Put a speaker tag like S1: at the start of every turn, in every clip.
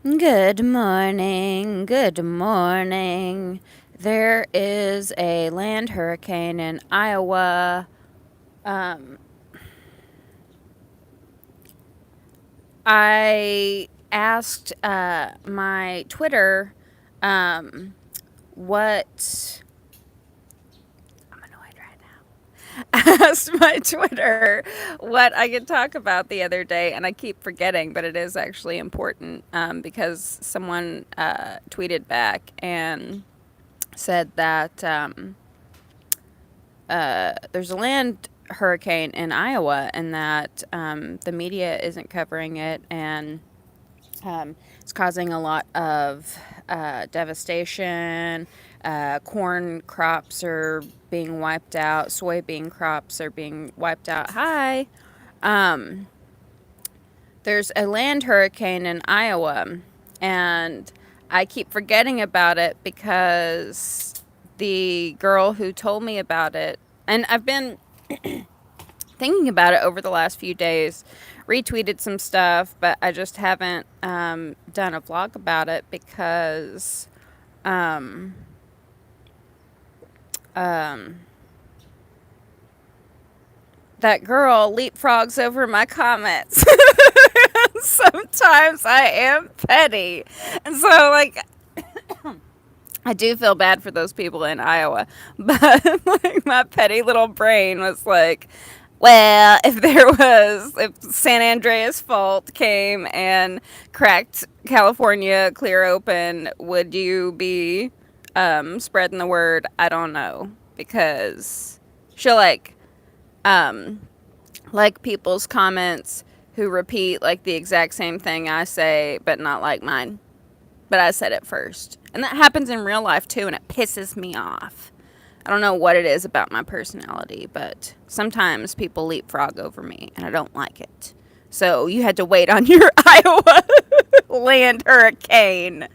S1: Good morning. Good morning. There is a land hurricane in Iowa. Um, I asked my Twitter what. I'm annoyed right now. Asked my Twitter what I could talk about the other day, and I keep forgetting, but it is actually important because someone tweeted back and said that there's a land hurricane in Iowa and that the media isn't covering it, and it's causing a lot of devastation. Corn crops are being wiped out, soybean crops are being wiped out. Hi. Um, there's a land hurricane in Iowa, and I keep forgetting about it because the girl who told me about it, and I've been thinking about it over the last few days, retweeted some stuff, but I just haven't done a vlog about it because um, um, that girl leapfrogs over my comments. Sometimes I am petty. And so, like, I do feel bad for those people in Iowa, but like my petty little brain was like, well, if San Andreas Fault came and cracked California clear open, would you be spreading the word? I don't know, because she'll um, like people's comments who repeat like the exact same thing I say, but not like mine. But I said it first. And that happens in real life too, and it pisses me off. I don't know what it is about my personality, but sometimes people leapfrog over me, and I don't like it. So you had to wait on your Iowa land hurricane.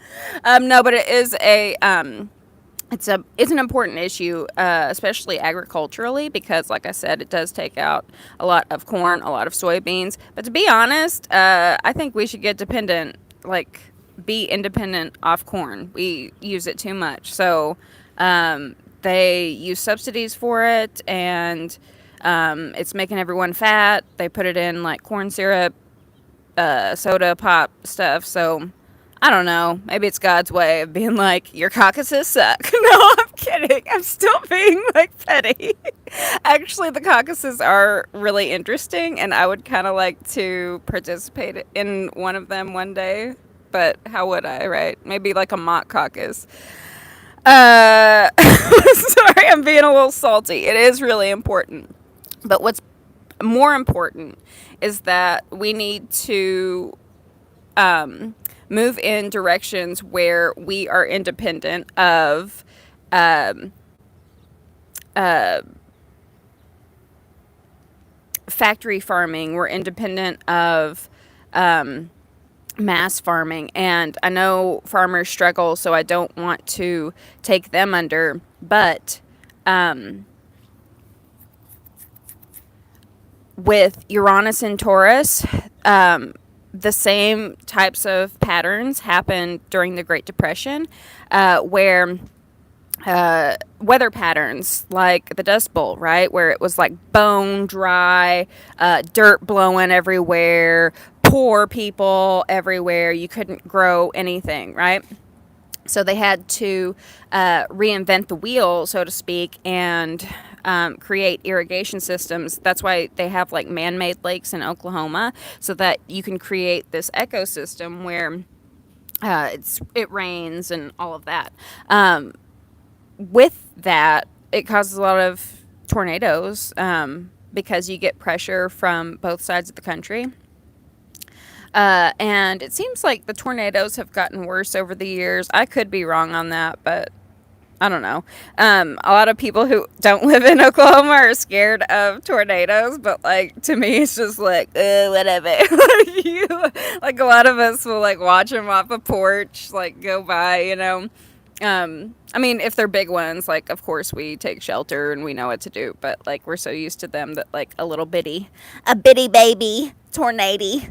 S1: No, but it is it's an important issue, especially agriculturally, because, like I said, it does take out a lot of corn, a lot of soybeans. But to be honest, I think we should get dependent, like be independent off corn. We use it too much, so they use subsidies for it, and it's making everyone fat. They put it in like corn syrup, soda pop stuff. So I don't know. Maybe it's God's way of being like, your caucuses suck. No, I'm kidding. I'm still being like petty. Actually, the caucuses are really interesting, and I would kind of like to participate in one of them one day. But how would I, right? Maybe like a mock caucus. Sorry, I'm being a little salty. It is really important. But what's more important is that we need to move in directions where we are independent of um, uh, factory farming. We're independent of mass farming. And I know farmers struggle, so I don't want to take them under. But with Uranus and Taurus, the same types of patterns happened during the Great Depression, where weather patterns like the Dust Bowl, right, where it was like bone dry, dirt blowing everywhere, poor people everywhere. You couldn't grow anything, right? So they had to reinvent the wheel, so to speak, and create irrigation systems. That's why they have like man-made lakes in Oklahoma, so that you can create this ecosystem where it rains and all of that. With that, it causes a lot of tornadoes because you get pressure from both sides of the country. And it seems like the tornadoes have gotten worse over the years. I could be wrong on that, but I don't know. A lot of people who don't live in Oklahoma are scared of tornadoes, but like to me, it's just like whatever. Like a lot of us will like watch them off the porch, like go by, you know. I mean, if they're big ones, like of course we take shelter and we know what to do, but like we're so used to them that like a bitty baby tornado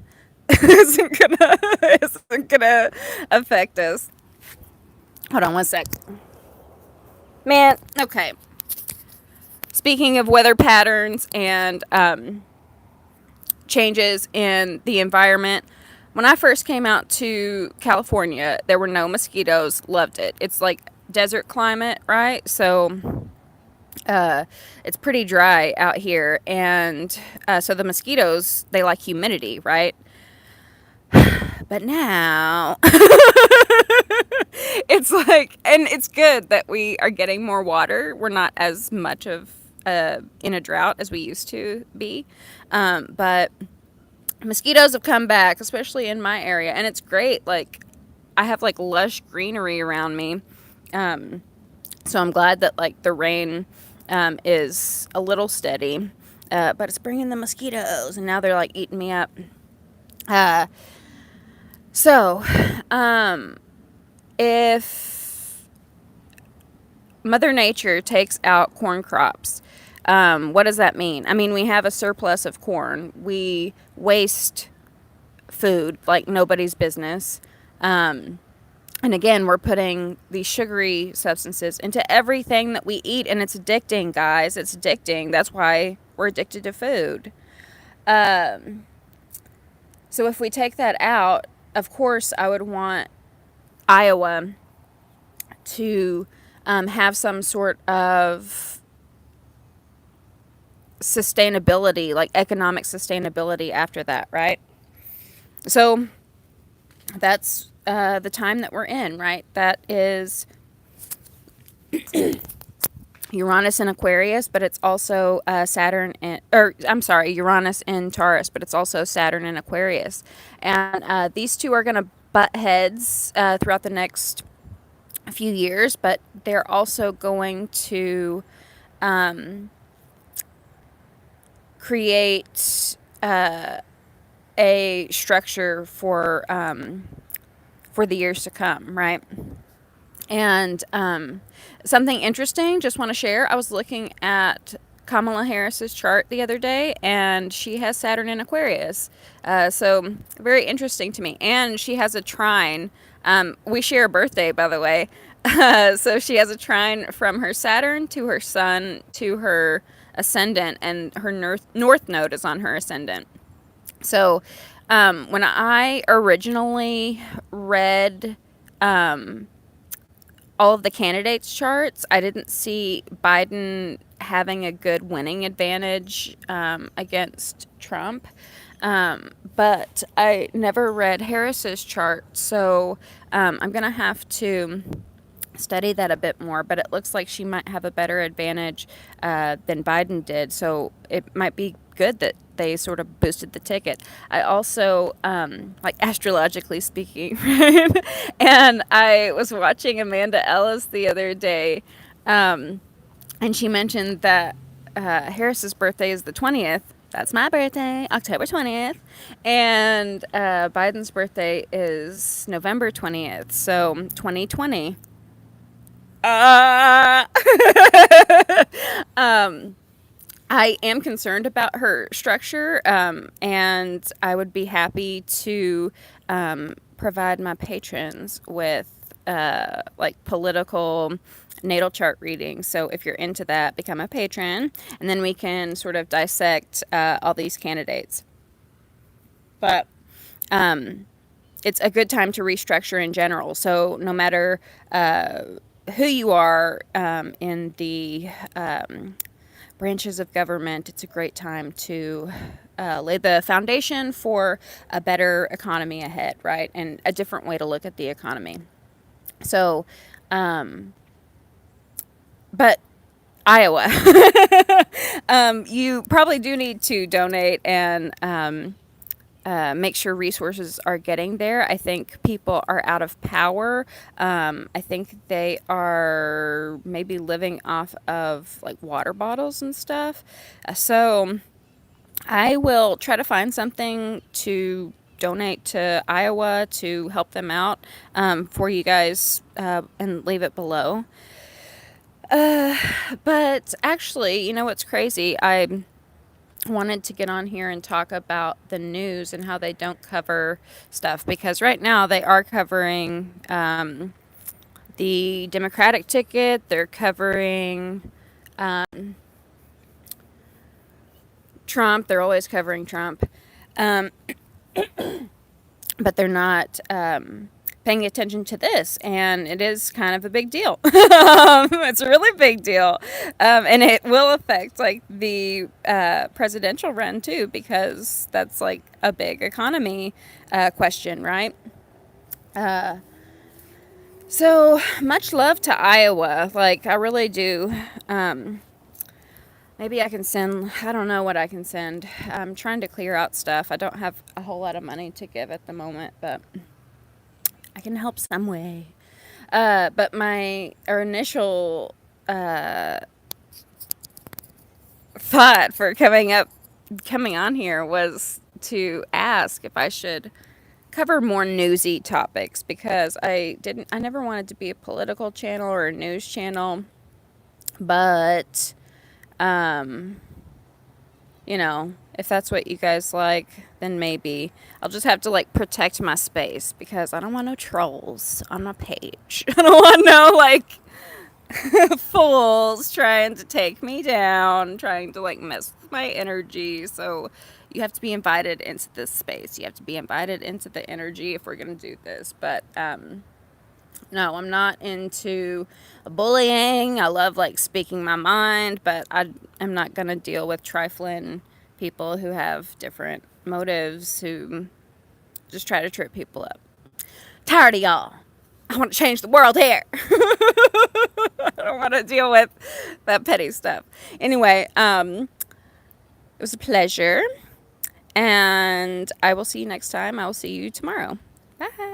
S1: isn't gonna affect us. Hold on one sec. Man, okay. Speaking of weather patterns and changes in the environment, when I first came out to California, there were no mosquitoes. Loved it. It's like desert climate, right? So uh, it's pretty dry out here, and so the mosquitoes, they like humidity, right? But now it's like, and it's good that we are getting more water. We're not as much of in a drought as we used to be, but mosquitoes have come back, especially in my area, and it's great. Like, I have like lush greenery around me, um, so I'm glad that like the rain is a little steady, but it's bringing the mosquitoes, and now they're like eating me up. Uh, so, um, if Mother Nature takes out corn crops, what does that mean? I mean, we have a surplus of corn. We waste food like nobody's business. Um, and again, we're putting these sugary substances into everything that we eat, and it's addicting, guys. It's addicting. That's why we're addicted to food. Um, so if we take that out, of course, I would want Iowa to have some sort of sustainability, like economic sustainability after that, right? So that's the time that we're in, right? That is Uranus in Aquarius, but it's also Saturn in, or I'm sorry, Uranus in Taurus, but it's also Saturn in Aquarius. And these two are going to butt heads throughout the next few years, but they're also going to um, create a structure for the years to come, right? And something interesting, just want to share. I was looking at Kamala Harris's chart the other day, and she has Saturn in Aquarius. So very interesting to me. And she has a trine. We share a birthday, by the way. So she has a trine from her Saturn to her Sun to her ascendant, and her north node is on her ascendant. So when I originally read um, all of the candidates' charts, I didn't see Biden having a good winning advantage against Trump. But I never read Harris's chart, so I'm going to have to study that a bit more, but it looks like she might have a better advantage than Biden did. So it might be good that they sort of boosted the ticket. I also, like astrologically speaking, right? And I was watching Amanda Ellis the other day, and she mentioned that Harris's birthday is the 20th. That's my birthday, October 20th. And Biden's birthday is November 20th. So 2020. Uh, um, I am concerned about her structure, and I would be happy to provide my patrons with like political natal chart readings. So if you're into that, become a patron, and then we can sort of dissect all these candidates. But um, it's a good time to restructure in general. So no matter who you are in the branches of government, it's a great time to lay the foundation for a better economy ahead, right? And a different way to look at the economy. So, but Iowa, you probably do need to donate and make sure resources are getting there. I think people are out of power. I think they are maybe living off of like water bottles and stuff. So I will try to find something to donate to Iowa to help them out for you guys and leave it below. Uh, but actually, you know what's crazy? I wanted to get on here and talk about the news and how they don't cover stuff, because right now they are covering the Democratic ticket, they're covering Trump, they're always covering Trump, um, but they're not paying attention to this, and it is kind of a big deal. It's a really big deal, and it will affect like the presidential run too, because that's like a big economy question, right? Uh, so much love to Iowa. Like, I really do. Maybe I can send, I don't know what I can send. I'm trying to clear out stuff. I don't have a whole lot of money to give at the moment, but I can help some way. But my initial thought for coming on here was to ask if I should cover more newsy topics, because I never wanted to be a political channel or a news channel, but um, if that's what you guys like, then maybe I'll just have to like protect my space, because I don't want no trolls on my page. I don't want no like fools trying to take me down, trying to like mess with my energy. So you have to be invited into this space. You have to be invited into the energy if we're gonna do this. But no, I'm not into bullying. I love like speaking my mind, but I'm not gonna deal with trifling people who have different motives, who just try to trip people up. Tired of y'all. I want to change the world here. I don't want to deal with that petty stuff. Anyway, it was a pleasure, and I will see you next time. I will see you tomorrow. Bye.